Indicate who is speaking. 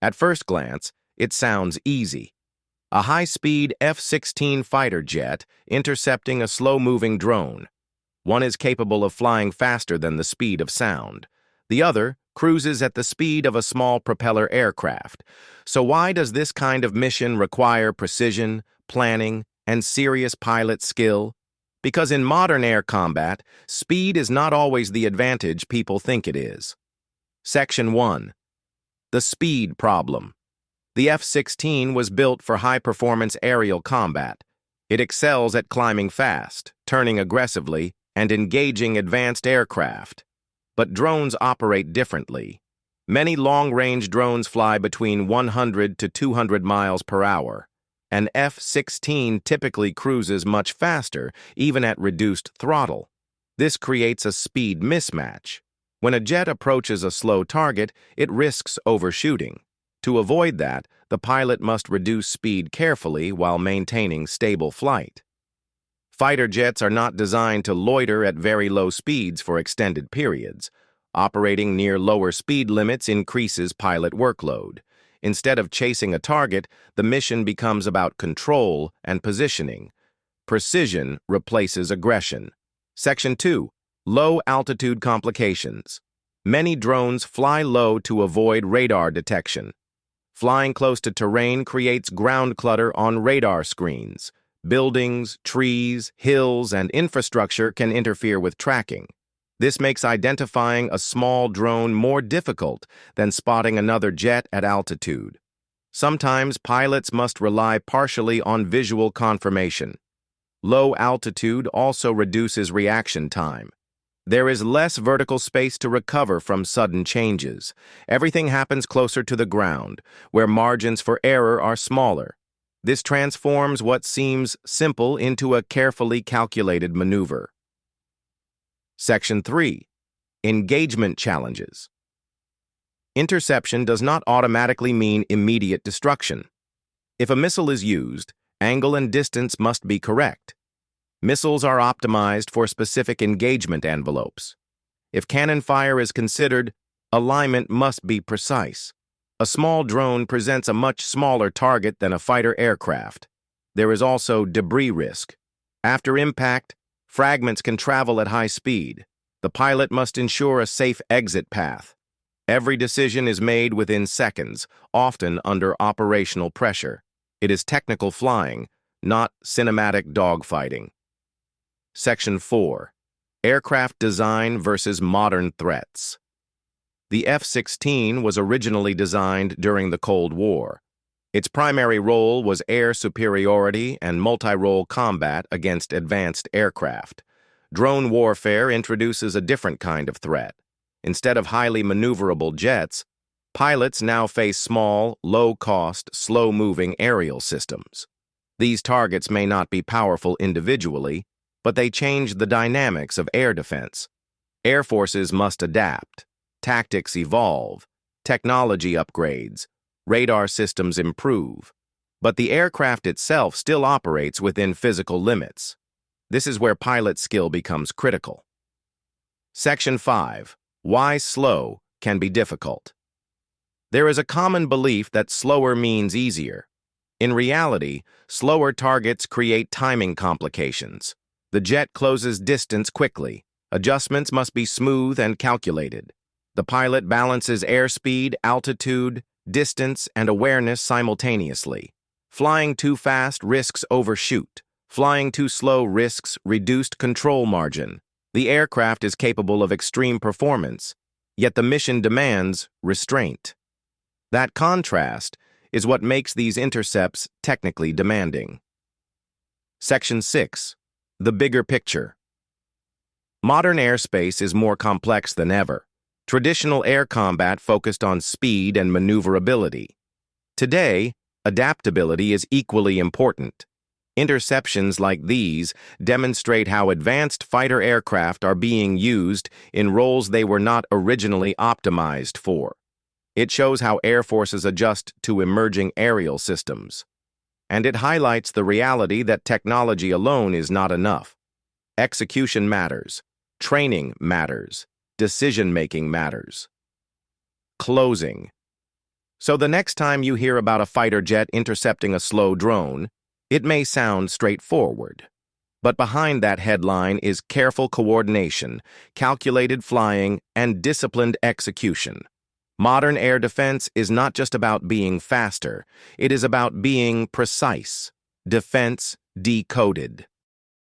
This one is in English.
Speaker 1: At first glance, it sounds easy. A high-speed F-16 fighter jet intercepting a slow-moving drone. One is capable of flying faster than the speed of sound. The other cruises at the speed of a small propeller aircraft. So why does this kind of mission require precision, planning, and serious pilot skill? Because in modern air combat, speed is not always the advantage people think it is. Section 1. The speed problem. The F-16 was built for high-performance aerial combat. It excels at climbing fast, turning aggressively, and engaging advanced aircraft. But drones operate differently. Many long-range drones fly between 100 to 200 miles per hour. An F-16 typically cruises much faster, even at reduced throttle. This creates a speed mismatch. When a jet approaches a slow target, it risks overshooting. To avoid that, the pilot must reduce speed carefully while maintaining stable flight. Fighter jets are not designed to loiter at very low speeds for extended periods. Operating near lower speed limits increases pilot workload. Instead of chasing a target, the mission becomes about control and positioning. Precision replaces aggression. Section 2. Low-altitude complications. Many drones fly low to avoid radar detection. Flying close to terrain creates ground clutter on radar screens. Buildings, trees, hills, and infrastructure can interfere with tracking. This makes identifying a small drone more difficult than spotting another jet at altitude. Sometimes pilots must rely partially on visual confirmation. Low altitude also reduces reaction time. There is less vertical space to recover from sudden changes. Everything happens closer to the ground, where margins for error are smaller. This transforms what seems simple into a carefully calculated maneuver. Section 3. Engagement challenges. Interception does not automatically mean immediate destruction. If a missile is used, angle and distance must be correct. Missiles are optimized for specific engagement envelopes. If cannon fire is considered, alignment must be precise. A small drone presents a much smaller target than a fighter aircraft. There is also debris risk. After impact, fragments can travel at high speed. The pilot must ensure a safe exit path. Every decision is made within seconds, often under operational pressure. It is technical flying, not cinematic dogfighting. Section 4. Aircraft design versus modern threats. The F-16 was originally designed during the Cold War. Its primary role was air superiority and multi-role combat against advanced aircraft. Drone warfare introduces a different kind of threat. Instead of highly maneuverable jets, pilots now face small, low-cost, slow-moving aerial systems. These targets may not be powerful individually, but they change the dynamics of air defense. Air forces must adapt. Tactics evolve, technology upgrades, radar systems improve, but the aircraft itself still operates within physical limits. This is where pilot skill becomes critical. Section 5. Why slow can be difficult. There is a common belief that slower means easier. In reality, slower targets create timing complications. The jet closes distance quickly. Adjustments must be smooth and calculated. The pilot balances airspeed, altitude, distance, and awareness simultaneously. Flying too fast risks overshoot. Flying too slow risks reduced control margin. The aircraft is capable of extreme performance, yet the mission demands restraint. That contrast is what makes these intercepts technically demanding. Section 6. The bigger picture. Modern airspace is more complex than ever. Traditional air combat focused on speed and maneuverability. Today, adaptability is equally important. Interceptions like these demonstrate how advanced fighter aircraft are being used in roles they were not originally optimized for. It shows how air forces adjust to emerging aerial systems. And it highlights the reality that technology alone is not enough. Execution matters. Training matters. Decision-making matters. Closing. So the next time you hear about a fighter jet intercepting a slow drone, it may sound straightforward. But behind that headline is careful coordination, calculated flying, and disciplined execution. Modern air defense is not just about being faster, it is about being precise. Defense decoded.